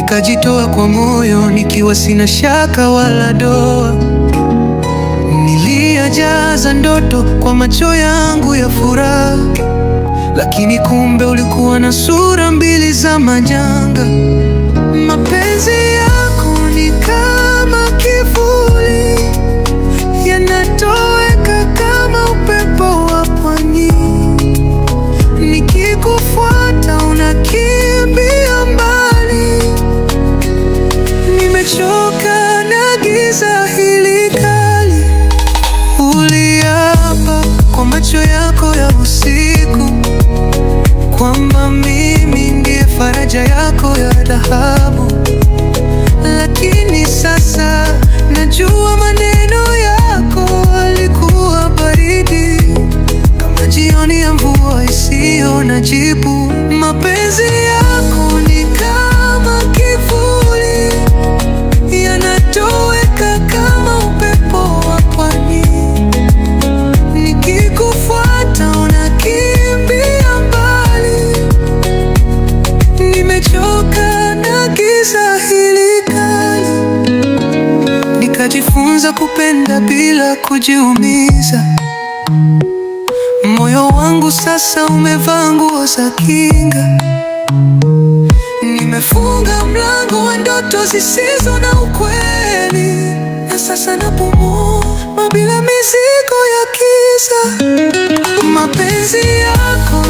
nikajitoa kwa moyo nikiwa sina shaka wala doa. Niliyajaza ndoto kwa macho yangu ya furaha, lakini kumbe ulikuwa na sura mbili za majanga. Mapenzi yako ni kama kivuli, yanatoweka kama upepo wa pwani. Nikikufuata unakimbia mbali. Nimechoka na giza hili kali. Uliapa kwa macho yako ya usiku kwamba mimi ndiye faraja yako ya dhahabu, lakini sasa najua maneno yako yalikuwa baridi kama jioni ya mvua isiyo na jibu. Mapenzi yako ni kama kivuli, yanatoweka kama upepo wa pwani. Nikikufuata unakimbia mbali. Nimechoka na giza hili kali. Nikajifunza kupenda bila kujiumiza. Moyo wangu sasa umevaa nguo za kinga. Nimefunga mlango wa ndoto zisizo na ukweli, na sasa napumua bila mizigo ya giza. Mapenzi yako